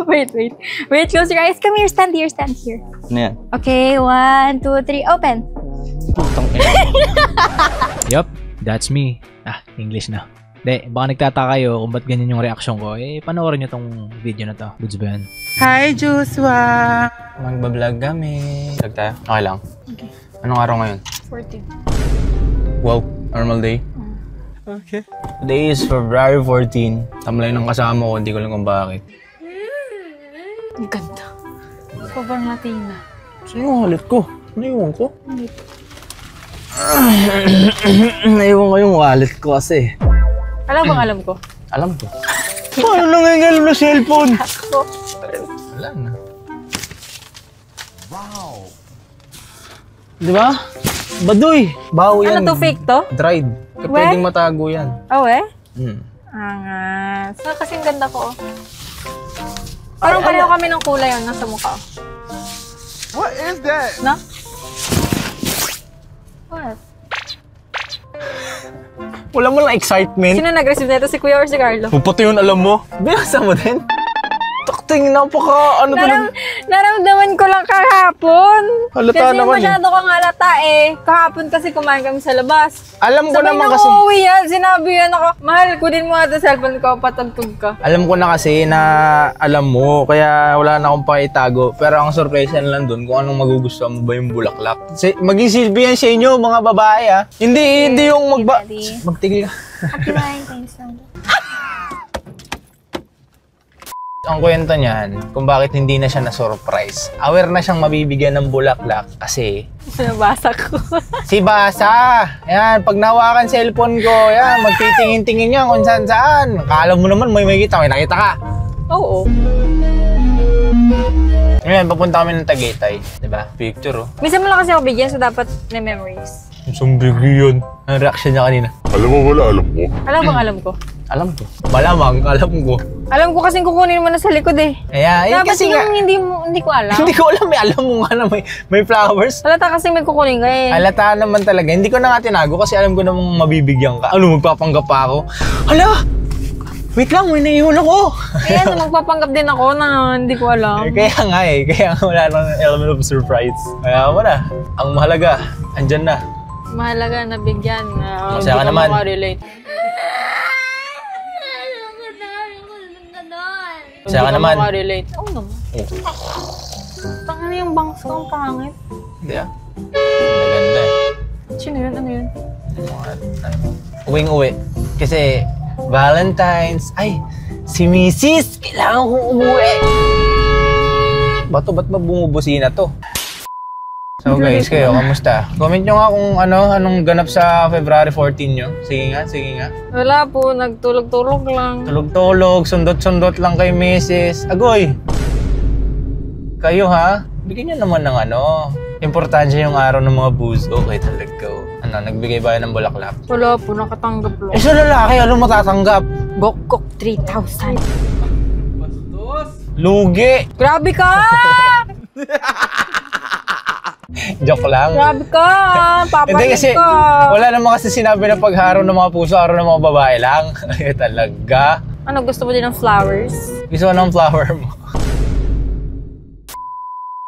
Wait. Close your eyes. Come here. Stand here. Ano yan? Okay, 1, 2, 3. Open. Putang Yup, that's me. English na. Baka nagtataka kayo kung ba't ganyan yung reaksyon ko. Panoorin nyo tong video na to. Goods ba yan? Hi, Joshua! Magbablog kami. Vlog tayo? Okay lang. Okay. Anong araw ngayon? 14. Wow, normal day. Okay. Today is February 14. Tamlay ng kasama ko, hindi ko lang kung bakit. Ang ganda. Sobrang Latina. Saan yung wallet ko? Naiwan ko? Dito. Naiwan ko yung wallet ko kasi. Alam ko. Alam ko. Paano nangangalam na cellphone? Ako. Wala na. Wow! Diba? Baduy! Baho yan. Ano to, fake to? Dried. Pwedeng matago yan. Oh, eh? Hmm. Angas. Kasing ganda ko, oh. Parang pareho kami ng kulay yun, nasa mukha. What is that? No? What? Wala mo lang excitement. Sino nag-receive nito? Si Kuya or si Carlo? Pati yun, alam mo. Binasa mo din? Takting, napaka, Naramdaman ko lang kahapon. Halata kasi naman masyado kang halata eh. Kahapon kasi kumain kami sa labas. Alam ko Sabay naman na kasi. uuwi yan. Sinabi yan ako, mahal, kunin mo ito cellphone ko, patugtog ka. Alam ko na kasi na alam mo, kaya wala na akong pakitago. Pero ang surprise na lang dun kung anong magugustuhan mo ba yung bulaklak. Maging silbi yan sa inyo, mga babae ha. Hindi yung magtigil ka. Happy Valentine's lang. Ang kwento niyan, kung bakit hindi na siya na-surprise. Aware na siyang mabibigyan ng bulaklak kasi Nabasa ko. si Basa. Yan, pag nawakan cellphone ko, yan, magtitingin-tingin niya kung saan-saan. Akala mo naman may makita, may nakita ka. Oo. Ngayon, papunta kami ng Tagaytay. Diba? Picture, oh. Minsan mo lang kasi ako bigyan, so dapat may memories. Sumbigi yun. Ang reaction niya kanina. Alam mo wala, alam mo. Alam ko. Alam ko. Malamang, alam ko. Alam ko kasing kukunin mo na sa likod eh. Kaya, Dapat kasi nga. hindi ko alam. Hindi ko alam, alam mo nga na may flowers. Halata kasi may kukunin ka eh. Halata naman talaga. Hindi ko na nga tinago kasi alam ko namang mabibigyan ka. Ano, magpapanggap pa ako? Hala! Wait lang, may naiwan ako. Kaya magpapanggap din ako na hindi ko alam. Kaya nga eh. Kaya nga wala nang element of surprise. Kaya mo na. Ang mahalaga, andyan na. Mahalaga na bigyan. Masaya ka naman. Hindi ka makarelate. Masaya ka naman. Hindi ka makarelate. Oo naman. Tanga yung bangs ko, ang pangit. Hindi ah. Maganda eh. Sino yun? Ano yun? Uwing-uwi. Kasi Valentine's. Ay, si Mrs. Kailangan kong umuwi. Ba't mabumubusina to? So guys, kayo, kamusta? Comment nyo nga kung anong ganap sa February 14 nyo. Sige nga. Wala po, nagtulog-tulog lang. Tulog-tulog, sundot-sundot lang kay Mrs. Agoy! Kayo ha? Bigyan nyo naman ng importansya yung araw ng mga buzo. Okay talaga. Nagbigay ba ng bulaklak? Wala po, nakatanggap lang. Sa lalaki, anong matatanggap? Gokok 3,000. Lugi! Grabe ka! Joke lang. Grabe ka! Papalit Hindi kasi, ka! wala naman kasi sinabi na pag araw ng mga puso, araw ng mga babae lang. Ay, talaga. Ano, gusto mo din ng flowers? Gusto ko ng flower mo.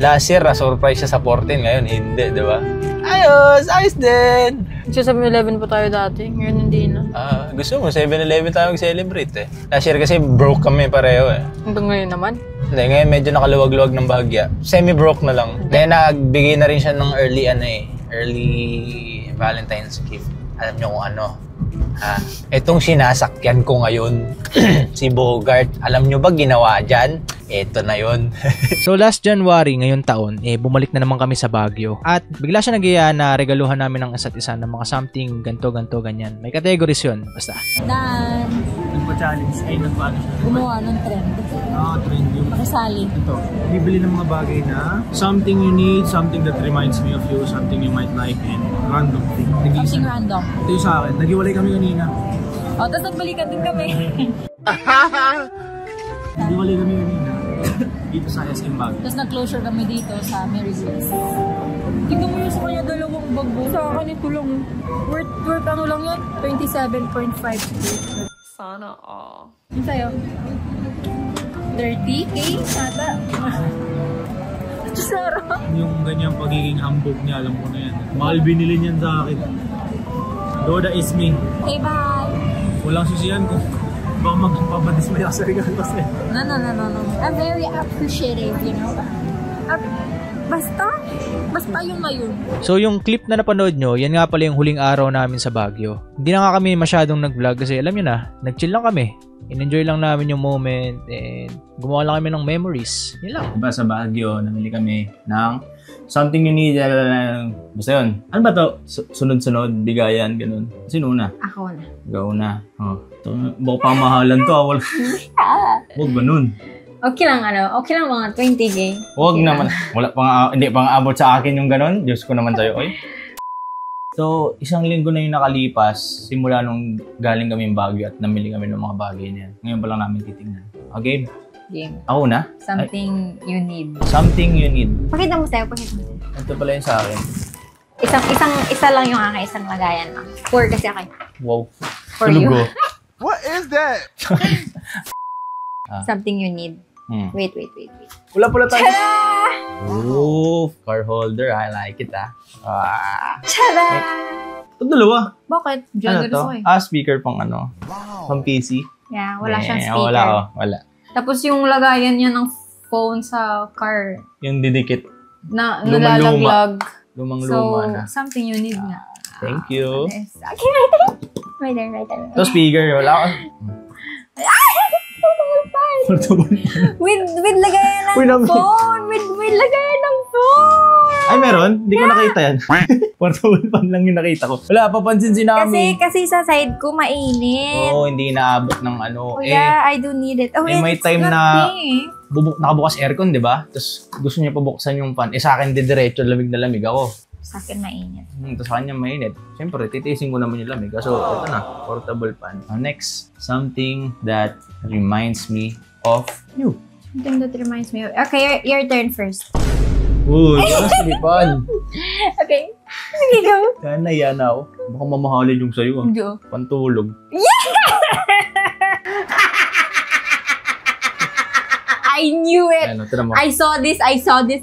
Last year, surprise siya sa 14. Ngayon, hindi, di ba? Ayos din! Sa 7-Eleven pa tayo dati, ngayon hindi na. Gusto mo, 7-Eleven tayo mag-celebrate eh. Last year kasi broke kami pareho eh. Hanggang ngayon naman? Hindi, ngayon medyo nakaluwag-luwag ng bahagya. Semi-broke na lang. Then nagbigay na rin siya ng early Valentine's gift. Alam niyo kung ano? Itong sinasakyan ko ngayon, si Bogart. Alam niyo ba ginawa dyan? Ito na yun. So last January ngayong taon, bumalik na naman kami sa Baguio. At bigla siya nag-iya na regaluhan namin ng isa't isa ng mga something, ganto, ganyan. May categories yun, basta. Dan. Nagpa-challenge ay nagpaano siya. Gumawa ng trend. Trend yung Pakisali. ito. Bibili ng mga bagay na something you need, something that reminds me of you, something you might like, and random thing. Something random. Ito yung sa akin. Naghiwalay kami kanina. Tapos nagbalikan din kami. Naghiwalay kami kanina. Dito sa SM Bag. Tapos nag-closure kami dito sa Mary Grace. Tingnan mo yun sa kanya dalawang bago. Sa akin ito lang. Worth ano lang yan? 27.5. Sana all. Yung sa'yo? 30K ata. Sarap. Yung ganyang pagiging hambog niya, alam ko na yan. Mahal binili niyan sa akin. Doda is me. Okay, bye. Walang sisiyan ko. Baka magpapadismay ako sa regalo kasi. No. I'm very appreciative, you know. Basta yung ngayon. So yung clip na napanood nyo, yan nga pala yung huling araw namin sa Baguio. Hindi na nga kami masyadong nag-vlog kasi alam nyo na, nag-chill lang kami. In-enjoy lang namin yung moment and gumawa lang kami ng memories. Yan lang. Diba sa Baguio, namili kami ng something you need. Basta yun. Ano ba to? Sunod-sunod, bigayan, ganun. Sino una? Ako na. Ikaw una. Oh. Baka pamahalan to. Huwag ganun. Okay lang mga 20K. Huwag naman. Wala pa nga, hindi pa nga abot sa akin yung ganun. Diyos ko naman sa'yo, oy. So, isang linggo na yung nakalipas, simula nung galing kami Baguio at namili kami ng mga bagay niyan. Ngayon pa lang namin titignan. Okay? Game. Ako na? Something you need. Something you need. Pakita mo sa'yo. Ito pala yun sa akin. Isa lang yung aking isang lagayan lang. 4 kasi ako. Wow. For you. Tulugo. What is that? Something you need. Wait. Wala pala tayo. Oh, car holder. I like it, ah. Tada! Ito dalawa. Bakit? Ano Generous to? ako eh. Speaker pang ano. Pang PC. Yeah, wala siyang speaker. Wala, oh. Wala. Tapos yung lagayan niya ng phone sa car Yung didikit. na Lumang-luma. nalalaglag. Lumang-luma na. So, something you need nga. Thank you. Yes. Okay, right there. Ito speaker. Wala ka. With lagayan Uy, ng phone! With lagayan ng phone! Ay, meron? Hindi ko nakita yan. Portable pan lang yung nakita ko. Wala, papansin si Nami. Kasi sa side ko mainit. Oo, hindi inaabot ng ano. Oh yeah, I do need it. Oh, eh, may it's time not na- pink. Nakabukas aircon, di ba? Tapos gusto niya pabuksan yung fan. Sa akin, diretso, lamig na lamig ako. Sa akin mainit. Tapos sa kanya mainit. Siyempre, titiisin ko naman yung lamig. So, ito na, portable fan. Next, something that reminds me of you. Something that reminds me of... Okay, your turn first. Uy, silipan. Okay. Sige, go. Yan na ako. Baka mamahalin yung sa'yo. Go. Pantulog. I knew it. Ano, tira mo. I saw this,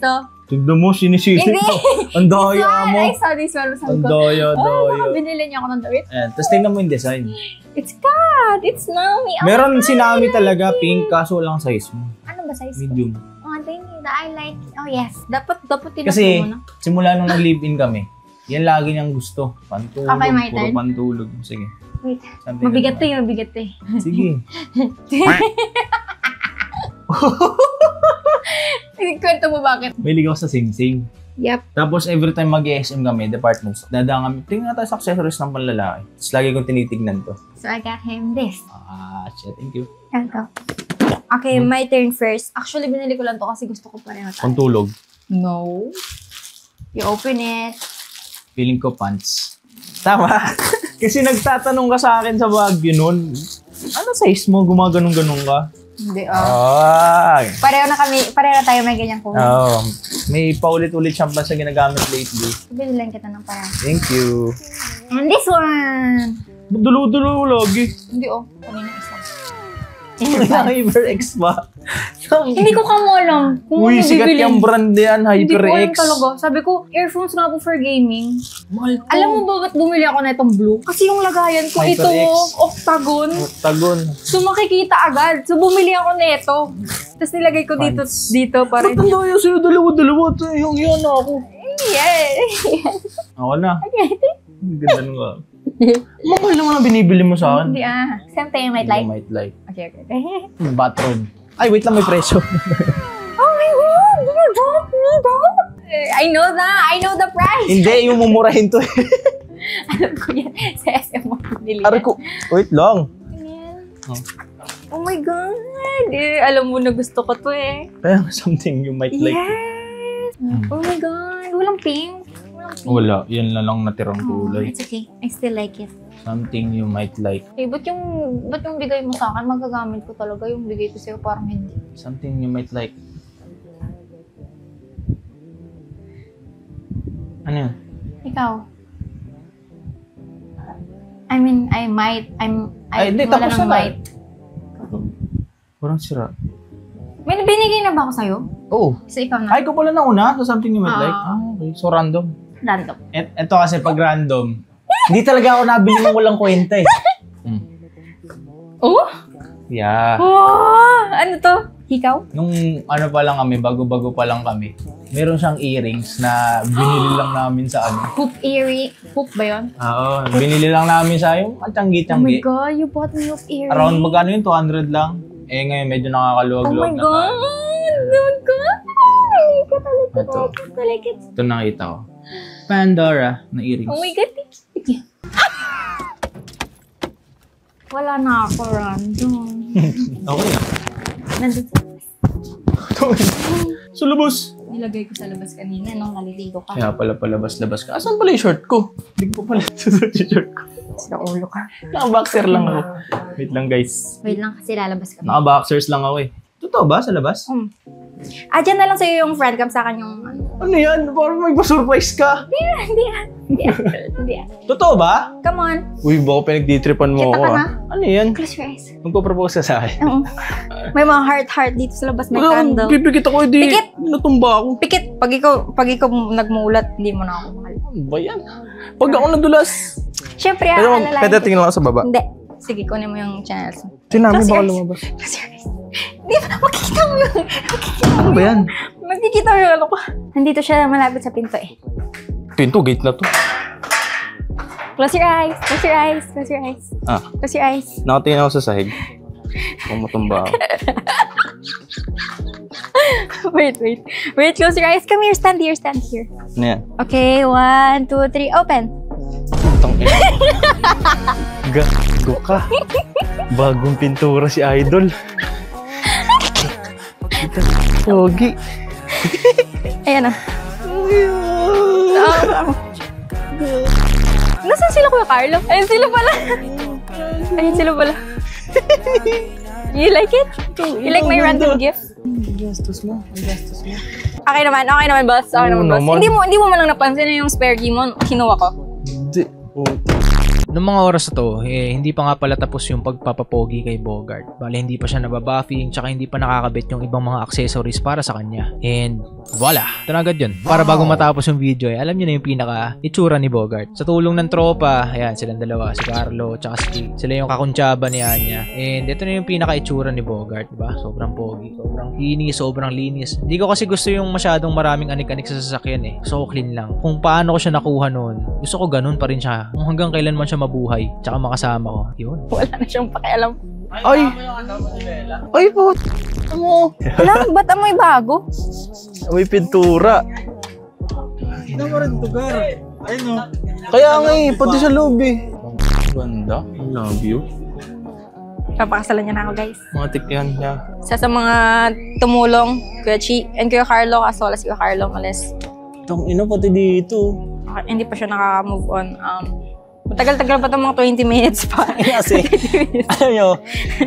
oh. Tignan mo, sinisisi Hindi. mo. Ang daya mo. I saw this one. Ang daya. Baka binili niya ako ng damit. Ayan, tapos tingnan mo yung design. It's cut. It's Nami. Oh, Meron si Nami talaga, pink, kaso lang size mo. ano ba size ko? Medium. Oh, thank you. I like it. Oh, yes. Dapat tinapos Kasi, mo na. simula nung nag-live-in kami, yan lagi niyang gusto. Pantulog, Okay, my puro turn. pantulog. Sige. Wait. Something Mabigat like to yun, mabigat to eh. that. Sige. Kwento mo bakit? May ligaw sa sing-sing. Yep. Tapos every time mag-SM kami, departments, dadaan kami, tingnan tayo sa accessories ng panlalaki. Tapos lagi kong tinitignan to. So, I got him this. Shit, thank you. Ito. Okay, my turn first. Actually, binili ko lang to kasi gusto ko pareho tayo. Pantulog. No. You open it. Feeling ko pants. Tama. Kasi nagtatanong ka sa akin sa Baguio noon, ano size mo? Gumaganong-ganong ka? Hindi, Pareho na tayo may ganyan po. May paulit-ulit siyang pa sa ginagamit lately. Binilan kita ng parang. Thank you. And this one! Dulo-dulo lagi. Hindi, kanina isa. HyperX ba? Hindi ko alam kung Uy, ano sikat bibilin. yung brand yan, Hindi ko alam HyperX. talaga. Sabi ko, earphones nga po for gaming. Mahal to. Alam mo ba ba't bumili ako na itong blue? Kasi yung lagayan ko, ito, HyperX. octagon. Octagon. So makikita agad. So bumili ako nito. Tapos nilagay ko dito para. Ba't ang daya sa'yo? Dalawa-dalawa. Yung yan ako. Yeah. Ako na. Ganda nga. Makay naman ang binibili mo sa akin. Hindi Something you might like. You might like. Okay. Bathrobe. Ay, wait lang, may presyo. Oh my God! You bought me that? I know the price. Hindi, yung mumurahin to. Alam ko yan. Sa SM mo binili. Aray ko. Wait lang. Oh my God. Alam mo na gusto ko to eh. Kaya something you might like. Yes. Oh my God. Walang pink. Wala. Yan na lang natirang kulay. It's okay. I still like it. Something you might like. Eh, ba't yung bigay mo sa akin, magagamit ko talaga. Yung bigay ko sa'yo, parang hindi. Something you might like. Ano yun? Ikaw. I mean, I might. Ay, hindi, wala tapos nang na. might. Parang sira. May binigay na ba ako sa'yo? Oo. So, ikaw na. Ay, ko pala nauna. So, something you might Ah. like. Okay. So, random. Random. Ito kasi pag random, hindi talaga ako nabili ng walang kwenta eh. Oh? Yeah. Oh! Ano to? Hikaw? Nung ano pa lang kami, bago-bago pa lang kami, meron siyang earrings na binili lang namin sa ano. Hoop earring. Hoop ba yun? Oo, binili lang namin sa yung Oh my tiyanggi-tiyanggi. God, you bought me hoop earring. Around magkano yun? 200 lang. Eh ngayon medyo Oh nakakaluwag-luwag my na God! tayo. Oh my God! Ito. Ito nakita ko. Pandora na earrings. Oh my God! Thank you. Wala na ako random. Okay. Nandun Sa labas. nilagay ko sa labas kanina nung naliligo ka. Kaya pala palabas-labas ka. Asan pala yung short ko? Hindi ko pala susunod yung short ko. Sa ulo ka. Naka-boxer lang ako. Wait lang guys. Wait lang kasi lalabas kami. Naka-boxers lang ako eh. Totoo ba sa labas? Dyan na lang sa'yo yung friend cam sa akin yung ano. Ano yan? Parang may surprise ka. Hindi. Totoo ba? Come on. Uy, baka pinagditripan mo Kita ako ka na? Ano yan? Close your eyes. Magpapropose ka sa akin. Oo. May mga heart dito sa labas. May candle. Pipikit ako, hindi. Pikit! Natumba ako. Pikit. Pag ikaw nagmuulat, hindi mo na ako mahal. Ano ba yan? Pag ako nadulas. Siyempre, alalayan. Pwede tingin lang ako sa baba. Hindi. Sige, kunin mo yung channels. Sinami Close baka your eyes. lumabas. Close your eyes. Hindi, makikita mo yun. Ano ba yan? Makikita mo yung ano ko. Nandito siya malapit sa pinto eh. Pinto, gate na to. Close your eyes. Close your eyes. Close your eyes. Ah, Close your eyes. nakatingin ako sa sahig. Kung matumba ako. Wait. Close your eyes. Come here. Stand here. Stand here. Ano yan? Okay, 1, 2, 3. Open. Putang ina. Gago ka. Bagong pintura si Idol. Pogi. Ayan na. Nasaan sila, Kuya Carlo? Ayun sila pala. You like it? You like my random gift? Gastos mo. Okay naman, boss. Okay naman, boss. naman. Hindi mo man lang napansin na yung spare key mo, kinuha ko. Hindi. Noong mga oras na to, hindi pa nga pala tapos yung pagpapapogi kay Bogart. Bale, hindi pa siya nababuffing, tsaka hindi pa nakakabit yung ibang mga accessories para sa kanya. And voila! Ito na agad yun. Para bago matapos yung video, alam nyo na yung pinaka-itsura ni Bogart. Sa tulong ng tropa, ayan, silang dalawa, si Carlo, tsaka si Steve. Sila yung kakuntsaba ni Anya. And ito na yung pinaka-itsura ni Bogart, diba? Sobrang pogi, sobrang linis, sobrang linis. Hindi ko kasi gusto yung masyadong maraming anik-anik sa sasakyan eh. So, clean lang. Kung paano ko siya nakuha noon, gusto ko ganun pa rin siya. Kung hanggang kailan man siya mabuhay, tsaka makasama ko. Yun. Wala na siyang pakialam. Ay! Ay po! Ano? Wala, ba't amoy bago? May pintura. Hindi mo rin lugar. Ayun o. Kaya nga eh, pati sa loob eh. Ganda. I love you. Papakasalan niya na ako, guys. Mga tikyan niya. Sa mga tumulong, Kuya Chi and Kuya Carlo, kaso wala si Kuya Carlo, malis. Tang ina pati dito. Hindi pa siya nakaka-move on. Matagal-tagal pa itong mga 20 minutes pa. Kasi, alam nyo,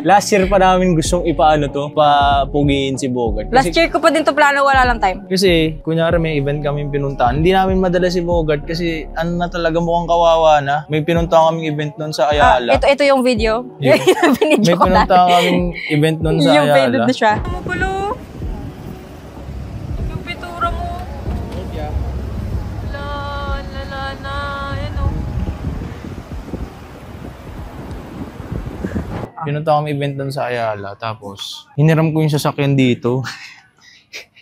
last year pa namin gustong ipaano to, papugiin si Bogart. Last year ko pa din to plano, wala lang time. Kasi, kunyari may event kami pinuntahan, hindi namin madala si Bogart kasi ano na talaga mukhang kawawa na. May pinuntahan kaming event nun sa Ayala. Ito yung video. Yung- Binidyo May ko na. pinuntahan kaming event nun sa Yung Ayala. faded na siya. Magulo. Yung pintura mo. Lala na. Yan o. Pinuntahan kami event nun sa Ayala. Tapos, hiniram ko yung sasakyan dito.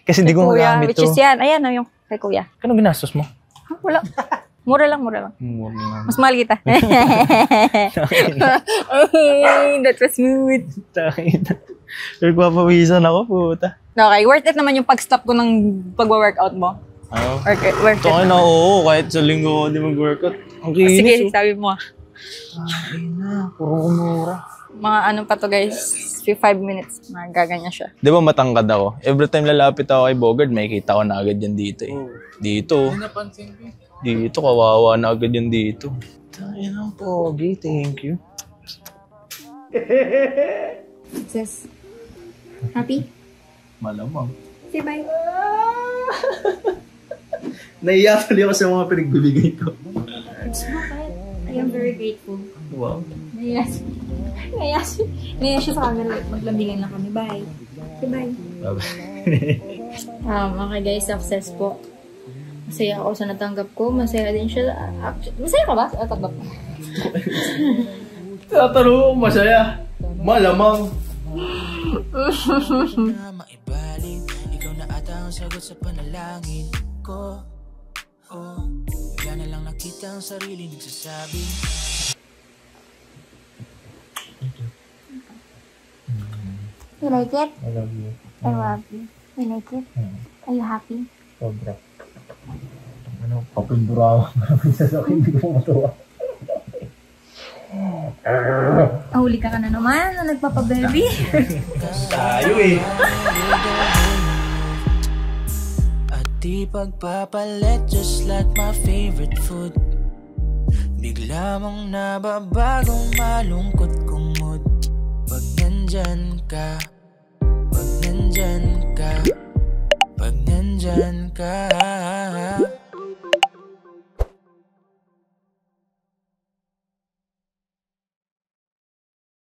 Kasi hindi ko Kuya, magamit which to. is yan. Ayan o yung kay Kuya. Kano ginastos mo? Wala. Mura lang. Mas mahal kita. That was smooth. Nagpapawisan ako, puta. Okay, worth it naman yung pag-stop ko ng pag-workout mo. Ano? Worth Ito it. na, oo. Kahit sa linggo ko di mag-workout. Ang kinis, Sige, oh. sabi mo. Ayun na, puro kumura. Mga ano pa to guys, 5 minutes, magaganyan siya. Di ba matangkad ako? Every time lalapit ako kay Bogart, makikita ko na agad yan dito eh. Dito. Dito, kawawa na agad yan dito. Tayo ng pogi, thank you. Sis, happy? Malamang. Say bye. Naiya tuloy ako sa mga pinagbibigay ko. It's not I am very grateful. Wow. Naiya siya sa camera. Maglambigan lang kami. Bye. Bye. Okay guys, success po. Masaya ako sa natanggap ko. Masaya din siya. Masaya ka ba sa natanggap ko? Tatanong, masaya. Malamang. Na maibaling, ikaw na ata ang sagot sa panalangin ko. Oh, bigla na lang nakita ang sarili nagsasabi. You like it? I love you. I love you. You like it? Are you happy? Sobra. Ano, kapindurawa. Maraming sasakin, hindi ko matuwa. Huli ka na naman na nagpapababy. Tayo eh. At di pagpapalit, just like my favorite food. Bigla mong nababagong malungkot kong mood. Pag nandyan ka, pag nandyan ka, pag nandyan ka.